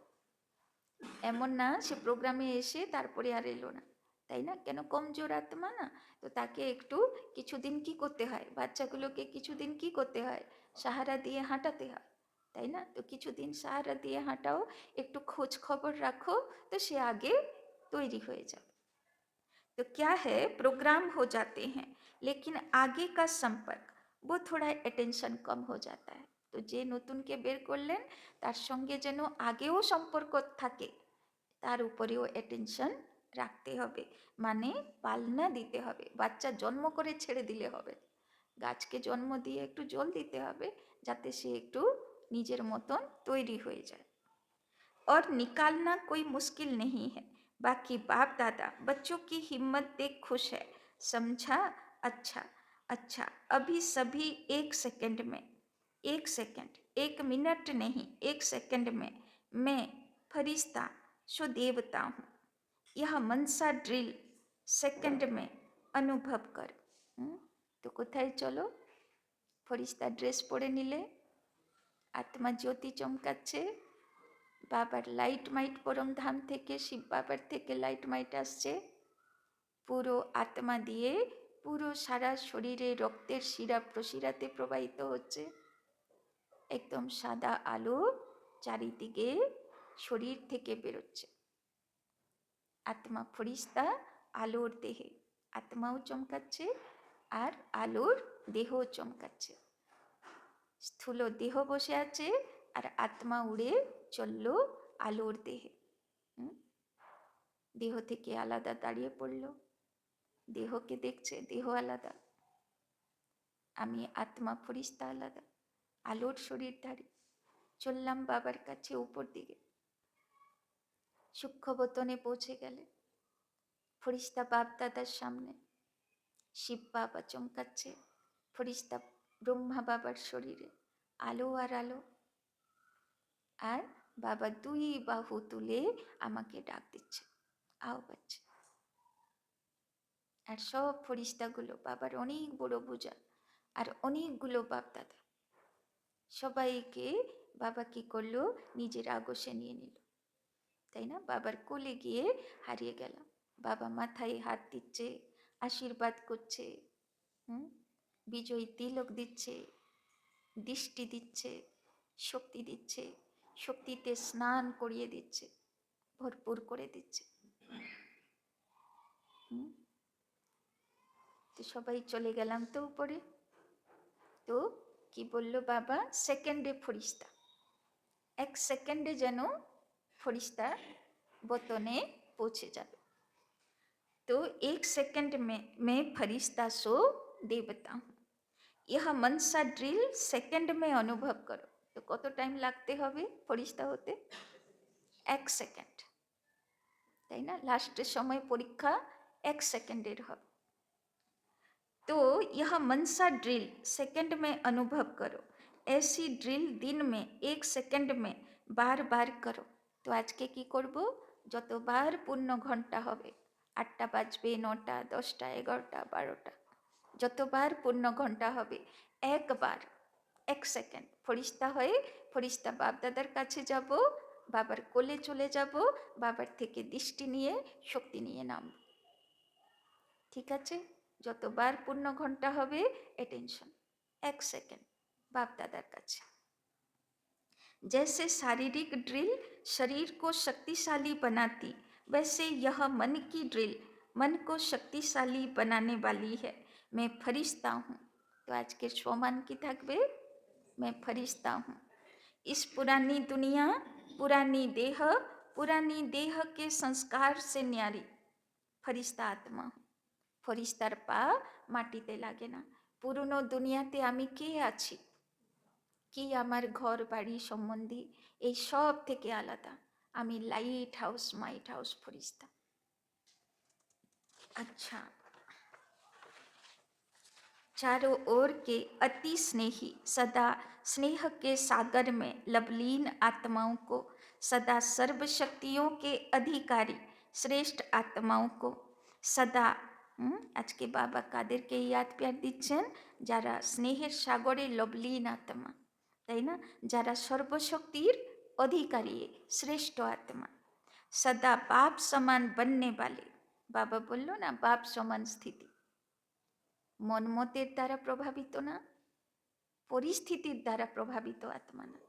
এমন না সে প্রোগ্রামে এসে তারপরে আর এলো না, তাই না? কেন কমজোর আত্মা না, তো তাকে একটু কিছুদিন কি করতে হয়, বাচ্চাগুলোকে কিছুদিন কি করতে হয়, সাহারা দিয়ে হাঁটাতে হয়, তাই না? তো কিছুদিন সাহারা দিয়ে হাঁটাও, একটু খোঁজ খবর রাখো, তো সে আগে তৈরি হয়ে যাবে। तो क्या है प्रोग्राम हो जाते हैं, लेकिन आगे का संपर्क वो थोड़ा अटेंशन कम हो जाता है। तो जे नतून के बेर करलेन तार संगे जेन आगेও सम्पर्क थाके तार उपरेও अटेंशन রাখতে হবে, মানে পালনা দিতে হবে, বাচ্চা জন্ম করে ছেড়ে দিলে হবে, গাছকে জন্ম দিয়ে একটু জল দিতে হবে যাতে সে একটু নিজের মতন তৈরি হয়ে যায়। और निकालना कोई मुश्किल नहीं है, बाकी बाप दादा बच्चों की हिम्मत देख खुश है, समझा? अच्छा अच्छा, अभी सभी 1 सेकंड में, 1 सेकंड, 1 मिनट नहीं, 1 सेकंड में मैं फरिश्ता सो देवता हूँ, यह मनसा ड्रिल सेकंड में अनुभव कर। तो कोথায় चलो, फरिश्ता ड्रेस পরে নিলে, आत्मा ज्योति चमकाচ্ছে, বাবার লাইট মাইট পরম ধাম থেকে, শিব বাবার থেকে লাইট মাইট আসছে, পুরো আত্মা দিয়ে পুরো সারা শরীরে রক্তের শিরা প্রশিরাতে প্রবাহিত হচ্ছে, একদম সাদা আলো চারিদিকে শরীর থেকে বেরোচ্ছে। আত্মা ফরিস্তা আলোর দেহে, আত্মাও চমকাচ্ছে আর আলোর দেহও চমকাচ্ছে। স্থূল দেহ বসে আছে আর আত্মা উড়ে চলল আলোর দেহে, দেহ থেকে আলাদা দাঁড়িয়ে পড়ল, দেহকে দেখছে, দেহ আলাদা, আমি আত্মা ফরিস্তা আলাদা, আলোর শরীরধারী। চললাম বাবার কাছে উপর দিকে, সূক্ষ্মবতনে পৌঁছে গেলে ফরিস্তা বাপ দাদার সামনে, শিব বাবা চমকাচ্ছে, ফরিস্তা ব্রহ্মা বাবার শরীরে, আলো আর আলো, আর বাবা 2 বাহু তুলে আমাকে ডাক দিচ্ছে, আও বাচ্চা। আর সব ফরিস্তাগুলো, বাবার অনেক বড় বোঝা আর অনেকগুলো বাপ দাদা, সবাইকে বাবা কি করলো, নিজের আগসে নিয়ে নিল, তাই না? বাবার কোলে গিয়ে হারিয়ে গেলাম, বাবা মাথায় হাত দিচ্ছে, আশীর্বাদ করছে, বিজয়ী তিলক দিচ্ছে, দৃষ্টি দিচ্ছে, শক্তি দিচ্ছে, শক্তিতে স্নান করিয়ে দিচ্ছে, ভরপুর করে দিচ্ছে। তো সবাই চলে গেলাম তো উপরে, তো কি বললো বাবা, সেকেন্ডে ফরিস্তা, 1 সেকেন্ডে যেন ফরিস্তা বতনে পৌঁছে যাবে। तो 1 सेकंड में मैं फरिश्ता सो देवता हूँ, यह मनसा ड्रिल सेकंड में अनुभव करो। तो কত টাইম লাগতে হবে ফরিস্তা হতে? 1 সেকেন্ড, তাই না? লাস্টের সময় পরীক্ষা 1 সেকেন্ডের হবে। तो यह मनसा ड्रिल सेकंड में अनुभव करो, ऐसी ड्रिल दिन में 1 सेकंड में बार बार करो। तो আজকে কি করব, যতবার পূর্ণ ঘন্টা হবে, 8টা বাজবে, 9টা, 10টা, 11টা, 12টা, যতবার পূর্ণ ঘন্টা হবে, একবার 1 সেকেন্ড ফরিস্তা হয়ে ফরিস্তা বাপদাদার কাছে যাব, বাবার কোলে চলে যাব, বাবার থেকে দৃষ্টি নিয়ে শক্তি নিয়ে নামব। ঠিক আছে? যতবার পূর্ণ ঘন্টা হবে अटेंशन 1 सेकंड बाप दादार काछे। जैसे शारीरिक ड्रिल शरीर को शक्तिशाली बनाती, वैसे यह मन की ड्रिल मन को शक्तिशाली बनाने वाली है। मैं फरिश्ता हूँ। तो आज के स्वमान की থাকবে, मैं फरिश्ता हूँ। इस पुरानी दुनिया, पुरानी देह के संस्कार से न्यारी फरिश्ता आत्मा हूँ। ফরিস্তার পা মাটিতে লাগে না, পুরনো দুনিয়াতে আমি কে আছি, কি আমার ঘর বাড়ি সম্বন্ধী এই সব থেকে আলাদা, আমি লাইট হাউস মাইট হাউস ফরিস্তা। আচ্ছা, चारों ओर के अति स्नेही, सदा स्नेह के सागर में लवलीन आत्माओं को, सदा सर्व शक्तियों के अधिकारी श्रेष्ठ आत्माओं को, सदा আজকে বাবা কাদেরকে ইয়াদ প্যার দিচ্ছেন? যারা স্নেহের সাগরে লবলীন আত্মা, তাই না? যারা সর্বশক্তির অধিকারী শ্রেষ্ঠ আত্মা, সদা বাপ সমান बनने वाले। বাবা বলল না বাপ সমান স্থিতি, মনমতের দ্বারা প্রভাবিত না, পরিস্থিতির দ্বারা প্রভাবিত আত্মা না,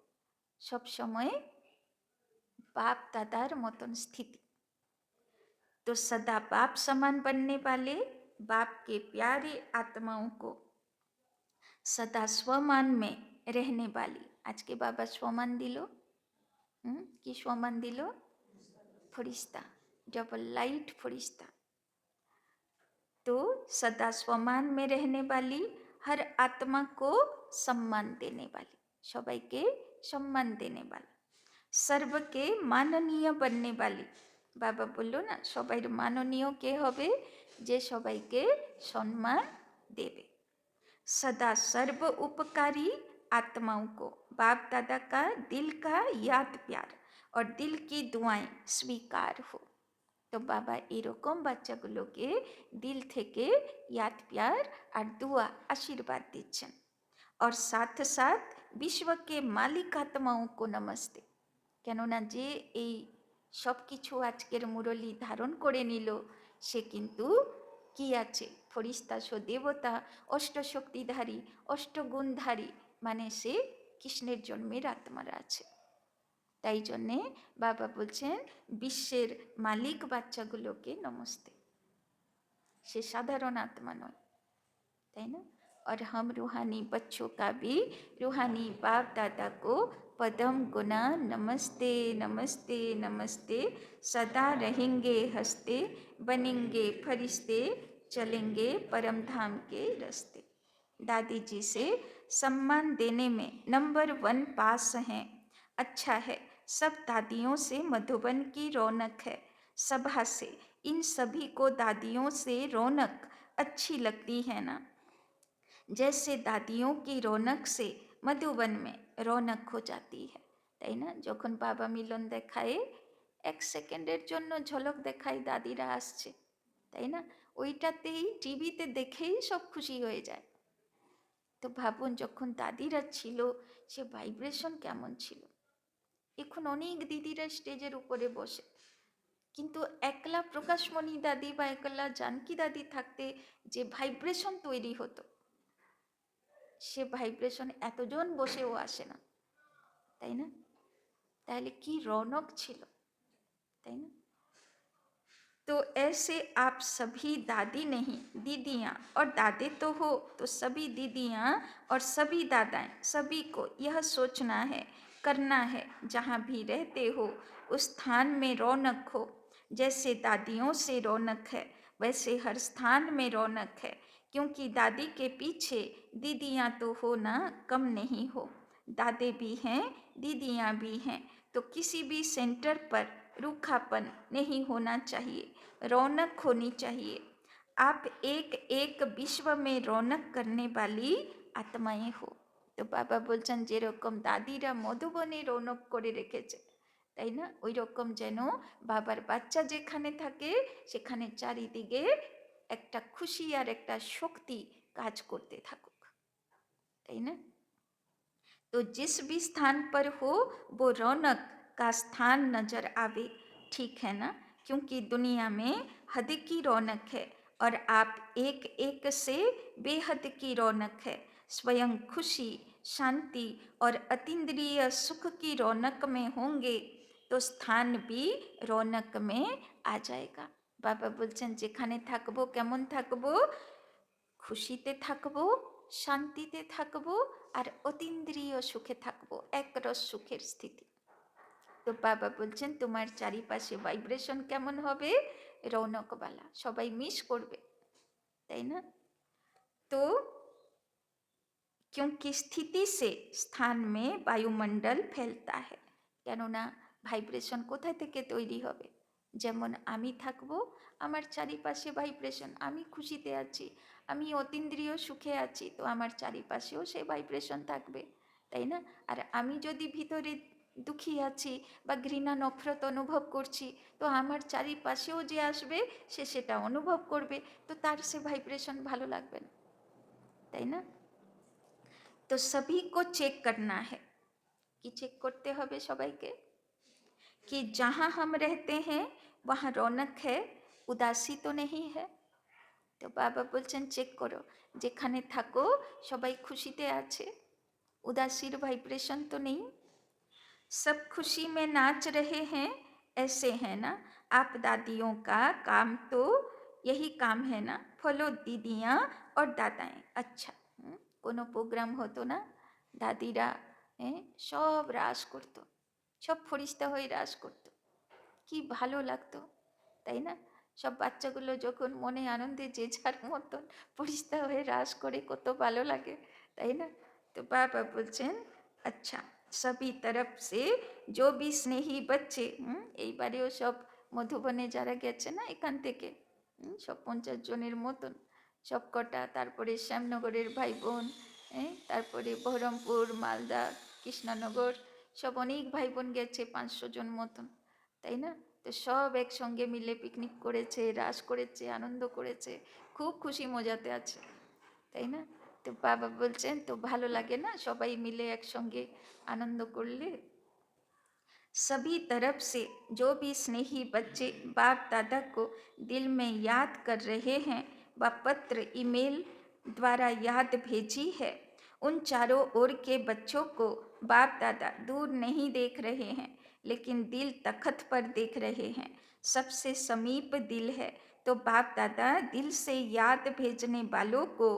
সব সময় बाप दादार मतन स्थिति। तो सदा बाप समान बनने वाले बाप के प्यारे आत्माओं को, सदा स्वमान में रहने वाली। आज के बाबा स्वमान दिलो कि स्वमान दिलो फरिश्ता, डबल लाइट फरिश्ता। तो सदा स्वमान में रहने वाली, हर आत्मा को सम्मान देने वाली, सबाई के सम्मान देने वाली, सर्व के माननीय बनने वाली। बाबा बोलो ना सबाई माननीय के होबे जे सबाई के सम्मान देवे। सदा सर्व उपकारी आत्माओं को बाप दादा का दिल का याद प्यार और दिल की दुआएं स्वीकार हो। तो बाबा एरकम बाच्चागुलोके दिल थेके याद प्यार और दुआ आशीर्वाद दिच्छेन। और साथ साथ विश्व के मालिक आत्माओं को नमस्ते। केनना जे এই সব কিছু আজকের মুরলি ধারণ করে নিল, সে কিন্তু কি আছে? ফরিস্তা সো দেবতা, অষ্টশক্তিধারী, অষ্টগুণধারী, মানে সে কৃষ্ণের জন্মের আত্মারা আছে। তাই জন্যে বাবা বলছেন বিশ্বের মালিক বাচ্চাগুলোকে নমস্তে। সে সাধারণ আত্মা নয়, তাই না? और हम रूहानी बच्चों का भी रूहानी बाप दादा को पदम गुना नमस्ते नमस्ते नमस्ते, सदा रहेंगे हंसते, बनेंगे फरिश्ते, चलेंगे परम धाम के रास्ते। दादी जी से सम्मान देने में नंबर 1 पास हैं। अच्छा है, सब दादियों से मधुबन की रौनक है। सभा से इन सभी को दादियों से रौनक अच्छी लगती है ना, जैसे दादियों की रौनक से मधुबन में रौनक हो जाती है। তাই না? যখন বাবা মিলন দেখায়, এক সেকেন্ডের জন্য ঝলক দেখায় দাদিরা আসছে, তাই না? ওইটাতেই টিভিতে দেখেই সব খুশি হয়ে যায়। তো ভাবুন যখন দাদিরা ছিল সে ভাইব্রেশন কেমন ছিল। এখন অনেক দিদিরা স্টেজের উপরে বসে, কিন্তু একলা প্রকাশমণি দাদি বা একলা জানকী দাদি থাকতে যে ভাইব্রেশন তৈরি হতো, সে ভাইব্রেশন এতজন বসেও আসে না, তাই না? তাহলে কি রৌনক ছিল, তাই না? तो ऐसे आप सभी दादी नहीं दीदियाँ और दादे तो हो, तो सभी दीदियाँ और सभी दादाएं, सभी को यह सोचना है, करना है, जहाँ भी रहते हो उस स्थान में रौनक हो। जैसे दादियों से रौनक है वैसे हर स्थान में रौनक है, क्योंकि दादी के पीछे दीदियाँ तो हो ना कम नहीं हो। दादे भी हैं दीदियाँ भी हैं, तो किसी भी सेंटर पर रूखापन नहीं होना चाहिए, रौनक होनी चाहिए। आप एक एक विश्व में रौनक करने वाली आत्माएं हो। तो बाबा बोलছেন যেরকম দাদিরা মধুবনে রৌনক করে রেখেছে, তাই না? ওই রকম যেন বাবার বাচ্চা যেখানে থাকে সেখানে চারিদিকে একটা খুশি আর একটা শক্তি কাজ করতে থাকুক, তাই না? तो जिस भी स्थान पर हो वो रौनक का स्थान नजर आवे, ठीक है ना? क्योंकि दुनिया में हद की रौनक है और आप एक एक से बेहद की रौनक है। स्वयं खुशी, शांति और अतीन्द्रिय सुख की रौनक में होंगे तो स्थान भी रौनक में आ जाएगा। बाबा बोलছেন যেখানে থাকবো কেমন থাকবো? খুশিতে থাকবো, শান্তিতে থাকবো আর অতীন্দ্রিয় সুখে থাকবো, একরস সুখের স্থিতি। তো বাবা বলছেন তোমার চারিপাশে ভাইব্রেশন কেমন হবে? রৌনকবালা, সবাই মিস করবে, তাই না? তো क्योंकि स्थिति से स्थान में वायुमंडल फैलता है। কেননা ভাইব্রেশন কোথা থেকে তৈরি হবে? যেমন আমি থাকবো, আমার চারিপাশে ভাইব্রেশন, আমি খুশিতে আছি, আমি অতীন্দ্রিয় সুখে আছি, তো আমার চারিপাশেও সেই ভাইব্রেশন থাকবে, তাই না? আর আমি যদি ভিতরে দুঃখী আছি বা ঘৃণা নফরত অনুভব করছি, তো আমার চারিপাশেও যে আসবে সে সেটা অনুভব করবে, তো তার সে ভাইব্রেশন ভালো লাগবে না, তাই না? তো সবই কো চেক করনা है, কি চেক করতে হবে সবাইকে? कि जहाँ हम रहते हैं वहाँ रौनक है, उदासी तो नहीं है। তো বাবা বলছেন চেক করো, যেখানে থাকো সবাই খুশিতে আছে, উদাসীর ভাইব্রেশন তো নেই। सब खुशी में नाच रहे हैं, ऐसे है ना? आप दादियों का काम तो यही काम है ना, फॉलो दीदियाँ और दादाएँ। अच्छा, কোনো প্রোগ্রাম হতো না, দাদিরা সব রাস করতো, সব ফরিস্তা হয়ে রাস করতো, কি ভালো লাগতো, তাই না? সব বাচ্চাগুলো যখন মনে আনন্দে যে যার মতন পরিস্তা হয়ে রাস করে, কত ভালো লাগে, তাই না? তো বাবা বলছেন আচ্ছা, সবই তরফ সে जो भी স্নেহী বাচ্চে, এইবারেও সব মধুবনে যারা গেছে না এখান থেকে, সব 50 জনের মতন সব কটা, তারপরে শ্যামনগরের ভাই বোন, তারপরে বহরমপুর, মালদা, কৃষ্ণনগর, সব অনেক ভাই বোন গেছে, 500 জন মতন, তাই না? তো সব একসঙ্গে মিলে পিকনিক করেছে, রাস করেছে, আনন্দ করেছে, খুব খুশি মজাতে আছে, তাই না? তো বাবা বলছেন তো ভালো লাগে না সবাই মিলে একসঙ্গে আনন্দ করলে? सभी तरफ से जो भी स्नेही बच्चे बाप दादा को दिल में याद कर रहे हैं व पत्र ईमेल द्वारा याद भेजी है, उन चारों ओर के बच्चों को बाप दादा दूर नहीं देख रहे हैं, लेकिन दिल तखत पर देख रहे हैं। सबसे समीप दिल है, तो बाप दादा दिल से याद भेजने वालों को,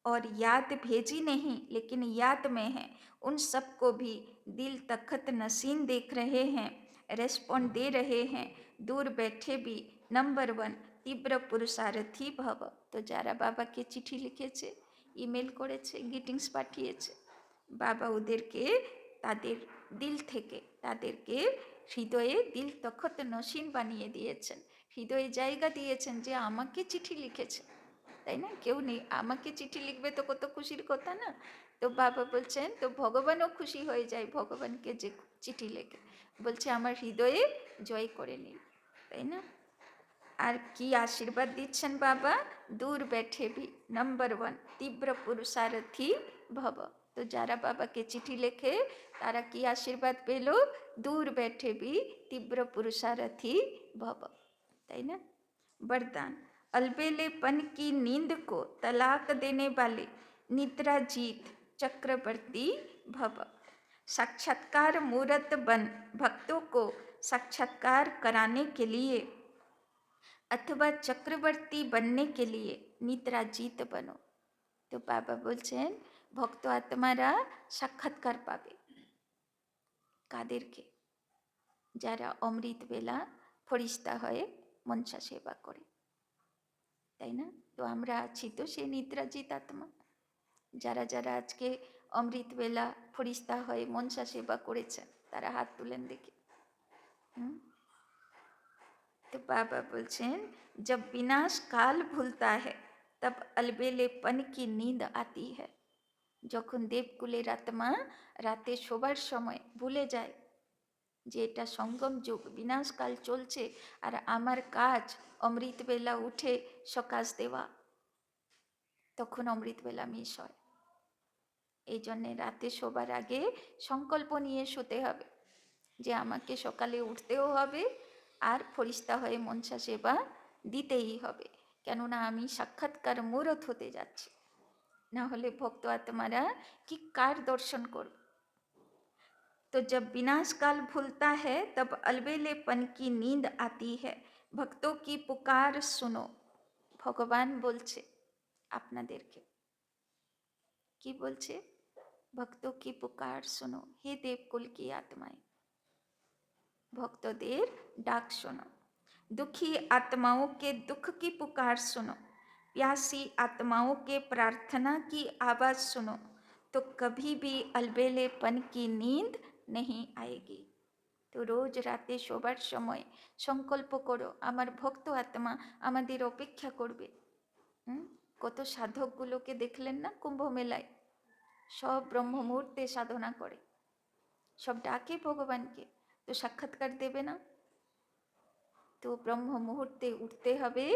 और याद भेजी नहीं लेकिन याद में है, उन सबको भी दिल तखत नसीन देख रहे हैं, रेस्पॉन्ड दे रहे हैं, दूर बैठे भी। नंबर 1 तीव्र पुरुषार्थी भव। तो যারা বাবাকে চিঠি লিখেছে, ইমেল করেছে, গ্রিটিংস পাঠিয়েছে, বাবা ওদেরকে তাদের দিল থেকে, তাদেরকে হৃদয়ে দিল তখত নসীন বানিয়ে দিয়েছেন, হৃদয়ে জায়গা দিয়েছেন যে আমাকে চিঠি লিখেছে, তাই না? কেউ নেই, আমাকে চিঠি লিখবে তো কত খুশির কথা না? তো বাবা বলছেন তো ভগবানও খুশি হয়ে যায় ভগবানকে যে চিঠি লেখে, বলছে আমার হৃদয়ে জয় করে নিন, তাই না? আর কি আশীর্বাদ দিচ্ছেন বাবা? দূর বেঠে ভি, নাম্বার 1 তীব্র পুরুষার্থী ভব। তো যারা বাবাকে চিঠি লেখে তারা কি আশীর্বাদ পেল? দূর বেঠে ভি তীব্র পুরুষার্থী ভব, তাই না? वरदान, अलबेलेपन की नींद को तलाक देने वाले निद्राजीत चक्रवर्ती भव। साक्षात्कार मूर्त बन भक्तों को साक्षात्कार कराने के लिए अथवा चक्रवर्ती बनने के लिए निद्राजीत बनो। तो बाबा बोलছেন ভক্ত আত্মারা সাক্ষাৎকার পাবে কাদেরকে? যারা অমৃত বেলা ফরিস্তা হয়ে মনসা সেবা করে, তাই না? তো আমরা আছি তো সেই নিদ্রাজিত আত্মা, যারা যারা আজকে অমৃত বেলা ফরিস্তা হয়ে মনসা সেবা করেছেন তারা হাত তুলেন দেখি। तो बाबा बोलছেন जब विनाश काल भूलता है तब अलबेलेपन की नींद आती है। যখন দেবকুলের আত্মা রাতে শোবার সময় ভুলে যায় যে এটা সঙ্গম যুগ, বিনাশকাল চলছে, আর আমার কাজ অমৃতবেলা উঠে সকাশ দেওয়া, তখন অমৃতবেলা মিস হয়। এই জন্যে রাতে শোবার আগে সংকল্প নিয়ে শুতে হবে যে আমাকে সকালে উঠতেও হবে আর ফরিস্তা হয়ে মনসা সেবা দিতেই হবে, কেননা আমি সাক্ষাৎকার মূরত হতে যাচ্ছি, না হলে ভক্ত আত্মারা কি কার দর্শন করবে? तो जब विनाश काल भूलता है तब अलबेलेपन की नींद आती है, भक्तों की पुकार सुनो। ভগবান বলছে আপনাদেরকে, কি বলছে? ভক্তों की पुकार सुनो, हे देवकुल की आत्माएं, भक्तों डाक सुनो, दुखी आत्माओं के दुख की पुकार सुनो, प्यासी आत्माओं के प्रार्थना की आवाज सुनो, तो कभी भी अलबेलेपन की नींद नहीं आएगी। তো রোজ রাতে শোবার সময় সংকল্প করো, আমার ভক্ত আত্মা আমাদের অপেক্ষা করবে। কত সাধকগুলোকে দেখলেন না কুম্ভ মেলায়, সব ব্রহ্ম মুহূর্তে সাধনা করে, সব ডাকে ভগবানকে, তো সাক্ষাৎকার দেবে না? তো ব্রহ্ম মুহূর্তে উঠতে হবে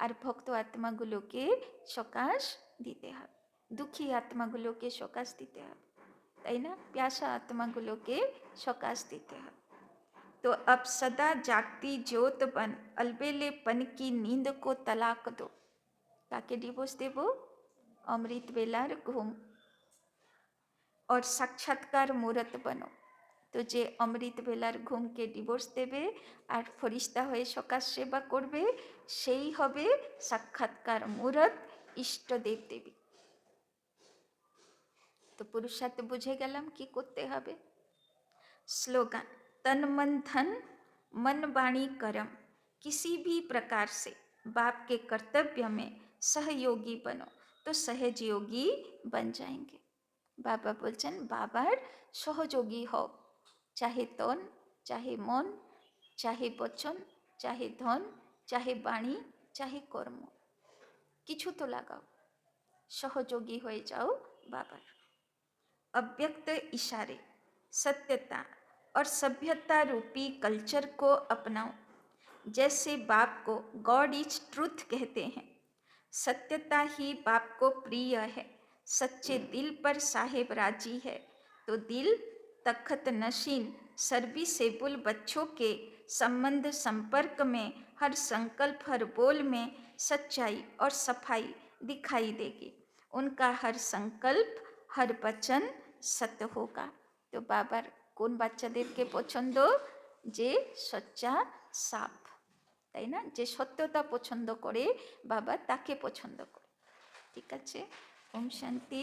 আর ভক্ত আত্মাগুলোকে সকাশ দিতে হবে, দুঃখী আত্মাগুলোকে সকাশ দিতে হবে, তাই না? প্যাসা আত্মাগুলোকে সকাশ দিতে হবে। तो अब सदा जागती ज्योत बन, अलबेलेपन की नींद को तलाक दो। काके डिवोर्स देबो? अमृत बेलार घूम और साक्षात्कार मूर्त बनो। तो जे अमृत बेलार घूम के डिवोर्स देबे और फरिश्ता हये सकाश सेवा करबे, सेई हबे साक्षात्कार मूर्त इष्ट देव देवी। तो पुरुषार्थ बुझे गेलाम कि करते हबे। स्लोगन, तन मन धन, मन वाणी कर्म, किसी भी प्रकार से बाप के कर्तव्य में सहयोगी बनो तो सहज योगी बन जाएंगे। बाबा बोलছেন बाबार सहयोगी हो, चाहे तन, चाहे मन, चाहे वचन, चाहे धन, चाहे वाणी, चाहे कर्म, किछु तो लागाओ, सहयोगी हो जाओ बाबार। अव्यक्त इशारे, सत्यता और सभ्यता रूपी कल्चर को अपनाओ। जैसे बाप को गॉड इज ट्रूथ कहते हैं, सत्यता ही बाप को प्रिय है। सच्चे दिल पर साहेब राजी है, तो दिल तख्त नशीन सर्विसेबल बच्चों के संबंध संपर्क में हर संकल्प हर बोल में सच्चाई और सफाई दिखाई देगी। उनका हर संकल्प हर वचन सत्य होगा। तो बाबार কোন বাচ্চাদেরকে পছন্দ? যে সচ্চা সাপ, তাই না? যে সত্যতা পছন্দ করে বাবা তাকে পছন্দ করে। ঠিক আছে, ওম শান্তি।